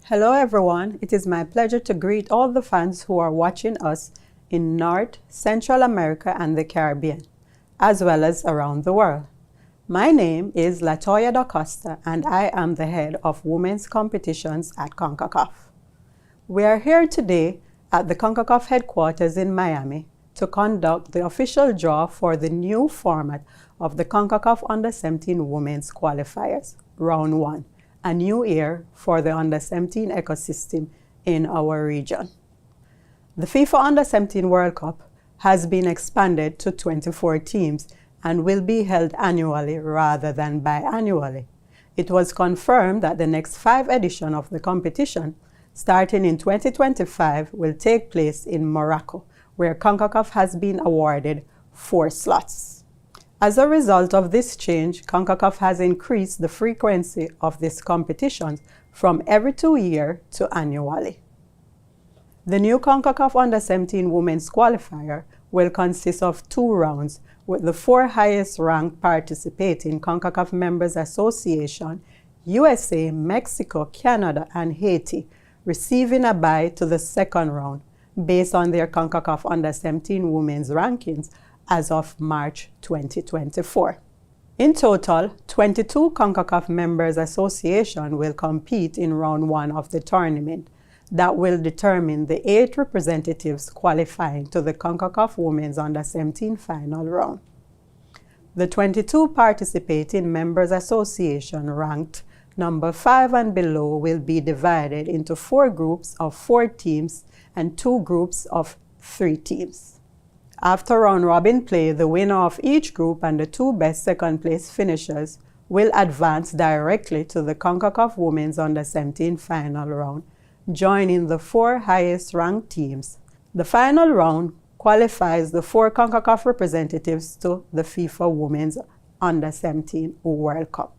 Hello everyone, it is my pleasure to greet all the fans who are watching us in North, Central America and the Caribbean, as well as around the world. My name is Latoya Da Costa and I am the head of women's competitions at Concacaf. We are here today at the Concacaf headquarters in Miami to conduct the official draw for the new format of the Concacaf Under-17 Women's Qualifiers, Round 1. A new year for the Under-17 ecosystem in our region. The FIFA Under-17 World Cup has been expanded to 24 teams and will be held annually rather than biannually. It was confirmed that the next 5 editions of the competition, starting in 2025, will take place in Morocco, where Concacaf has been awarded 4 slots. As a result of this change, Concacaf has increased the frequency of this competition from every 2 years to annually. The new Concacaf Under-17 Women's Qualifier will consist of 2 rounds, with the 4 highest ranked participating Concacaf Members Association, USA, Mexico, Canada, and Haiti, receiving a bye to the second round based on their Concacaf Under-17 Women's rankings as of March 2024. In total, 22 Concacaf Members Association will compete in Round 1 of the tournament that will determine the 8 representatives qualifying to the Concacaf Women's Under-17 final round. The 22 participating Members Association ranked number 5 and below will be divided into 4 groups of 4 teams and 2 groups of 3 teams. After round-robin play, the winner of each group and the 2 best second-place finishers will advance directly to the Concacaf Women's Under-17 final round, joining the 4 highest-ranked teams. The final round qualifies the 4 Concacaf representatives to the FIFA Women's Under-17 World Cup.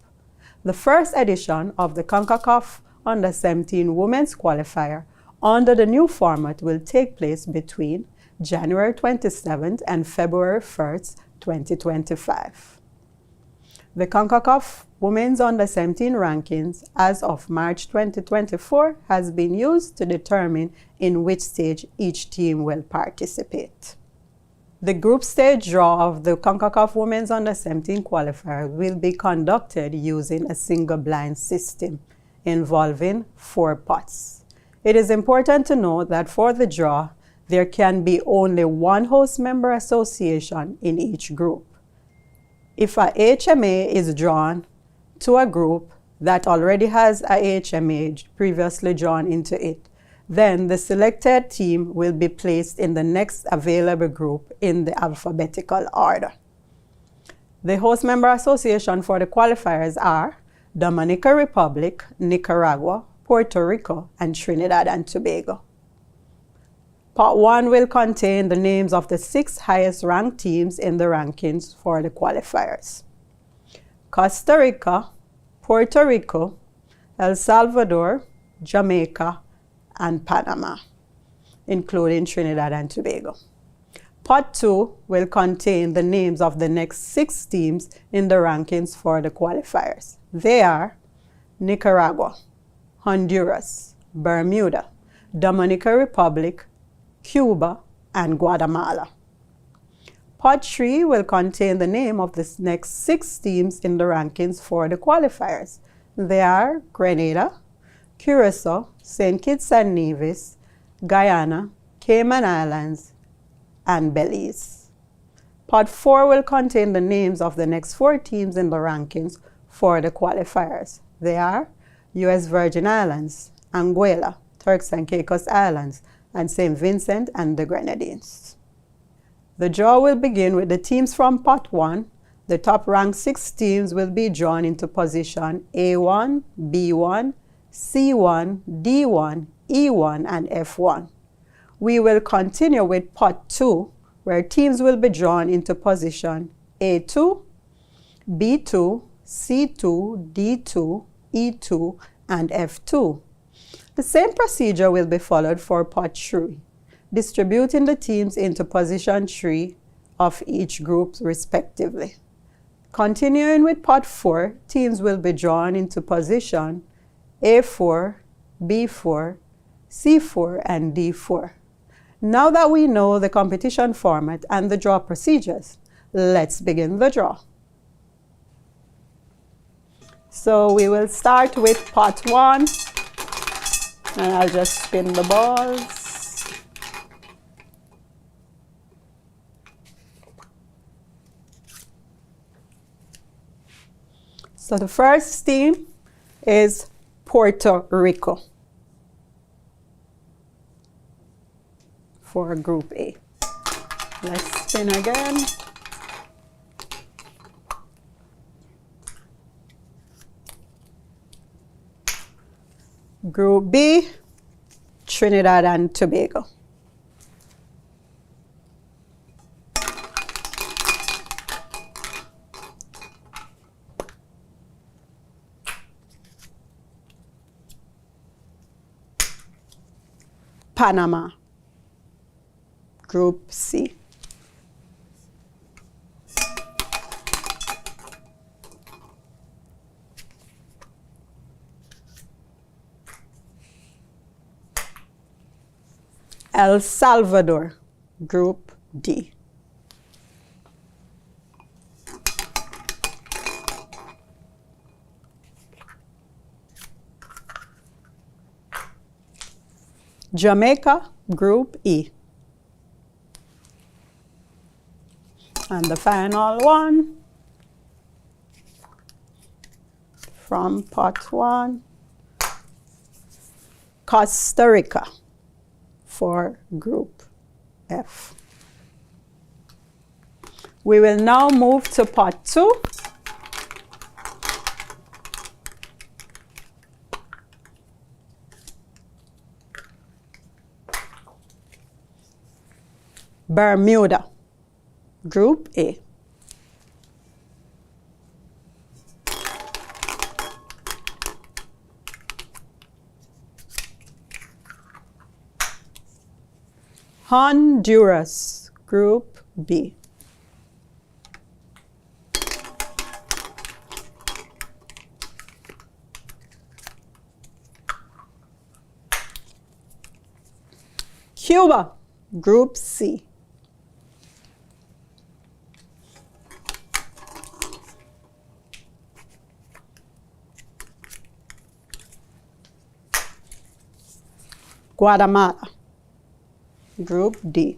The first edition of the Concacaf Under-17 Women's Qualifier under the new format will take place between January 27th and February 1st, 2025. The Concacaf Women's Under-17 rankings as of March 2024 has been used to determine in which stage each team will participate. The group stage draw of the Concacaf Women's Under-17 qualifier will be conducted using a single blind system involving 4 pots. It is important to note that for the draw, there can be only 1 host member association in each group. If a HMA is drawn to a group that already has a HMA previously drawn into it, then the selected team will be placed in the next available group in the alphabetical order. The host member association for the qualifiers are Dominican Republic, Nicaragua, Puerto Rico, and Trinidad and Tobago. Part 1 will contain the names of the 6 highest-ranked teams in the rankings for the qualifiers: Costa Rica, Puerto Rico, El Salvador, Jamaica, and Panama, including Trinidad and Tobago. Part 2 will contain the names of the next 6 teams in the rankings for the qualifiers. They are Nicaragua, Honduras, Bermuda, Dominican Republic, Cuba, and Guatemala. Part 3 will contain the name of the next 6 teams in the rankings for the qualifiers. They are Grenada, Curacao, St. Kitts and Nevis, Guyana, Cayman Islands, and Belize. Part 4 will contain the names of the next 4 teams in the rankings for the qualifiers. They are U.S. Virgin Islands, Anguilla, Turks and Caicos Islands, and St. Vincent and the Grenadines. The draw will begin with the teams from Pot 1. The top-ranked 6 teams will be drawn into position A1, B1, C1, D1, E1, and F1. We will continue with Pot 2, where teams will be drawn into position A2, B2, C2, D2, E2, and F2. The same procedure will be followed for Pot 3, distributing the teams into position 3 of each group respectively. Continuing with Pot 4, teams will be drawn into position A4, B4, C4, and D4. Now that we know the competition format and the draw procedures, let's begin the draw. So we will start with pot 1, and I'll just spin the balls. So the first team is Puerto Rico for Group A. Let's spin again. Group B, Trinidad and Tobago. Panama, Group C. El Salvador, Group D. Jamaica, Group E. And the final one from pot 1, Costa Rica for Group F. We will now move to pot 2. Bermuda, Group A. Honduras, Group B. Cuba, Group C. Guatemala, Group D.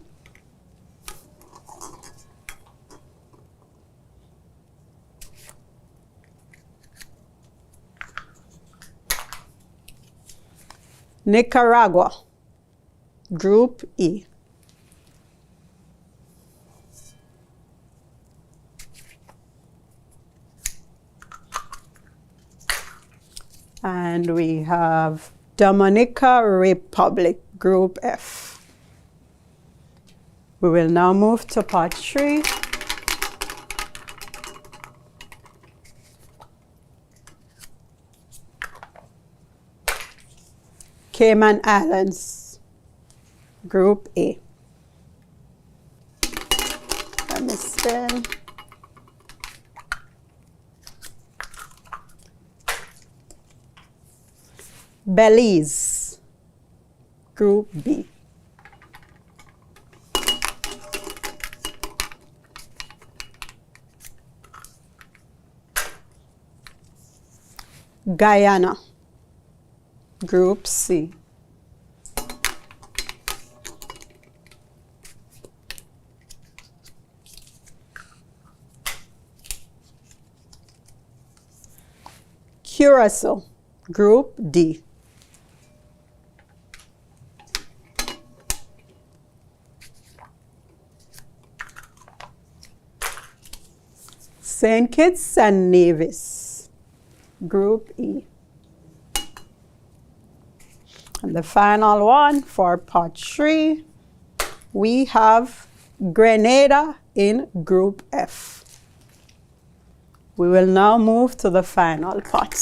Nicaragua, Group E. And we have Dominica Republic, Group F. We will now move to pot 3. Cayman Islands, Group A. Let me spin. Belize, Group B. Guyana, Group C. Curacao, Group D. St. Kitts and Nevis, Group E. And the final one for pot 3, we have Grenada in Group F. We will now move to the final pot.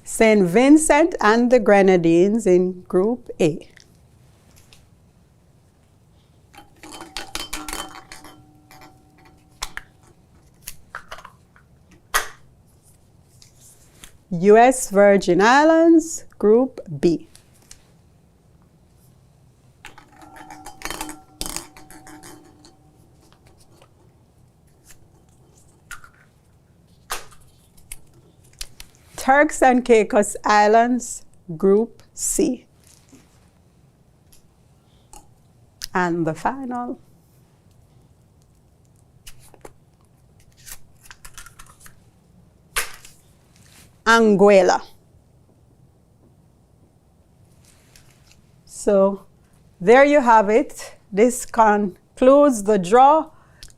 St. Vincent and the Grenadines in Group A. U.S. Virgin Islands, Group B. Turks and Caicos Islands, Group C. And the final, Anguilla. So there you have it. This concludes the draw.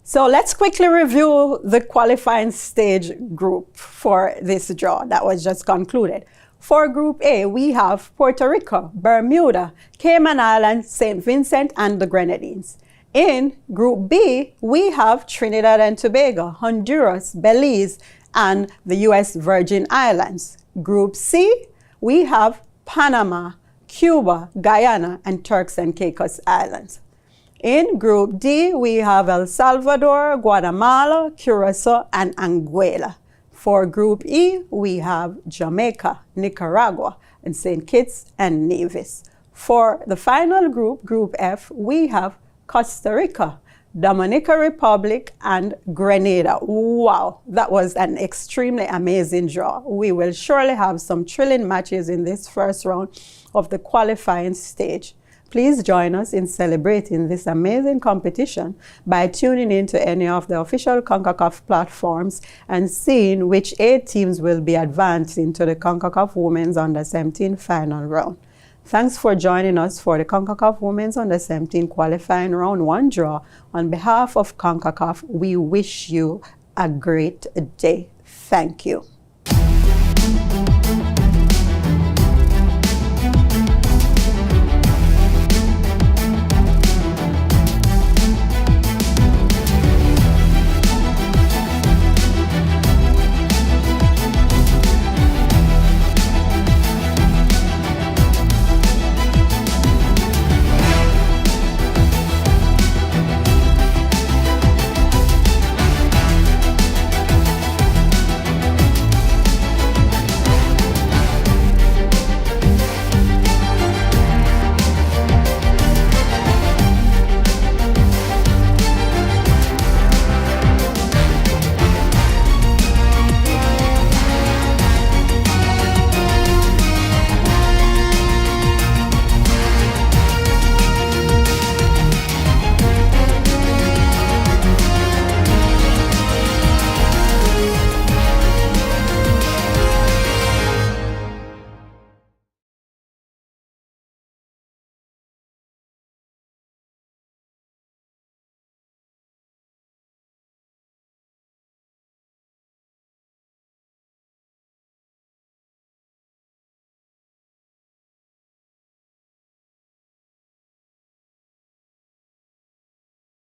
So let's quickly review the qualifying stage group for this draw that was just concluded. For Group A, we have Puerto Rico, Bermuda, Cayman Islands, St. Vincent, and the Grenadines. In Group B, we have Trinidad and Tobago, Honduras, Belize, and the U.S. Virgin Islands. Group C, we have Panama, Cuba, Guyana, and Turks and Caicos Islands. In Group D, we have El Salvador, Guatemala, Curacao, and Anguilla. For Group E, we have Jamaica, Nicaragua, and St. Kitts and Nevis. For the final group, Group F, we have Costa Rica, Dominican Republic, and Grenada. Wow, that was an extremely amazing draw. We will surely have some thrilling matches in this first round of the qualifying stage. Please join us in celebrating this amazing competition by tuning into any of the official Concacaf platforms and seeing which 8 teams will be advancing to the Concacaf Women's Under-17 final round. Thanks for joining us for the Concacaf Women's Under-17 qualifying round 1 draw. On behalf of Concacaf, we wish you a great day. Thank you.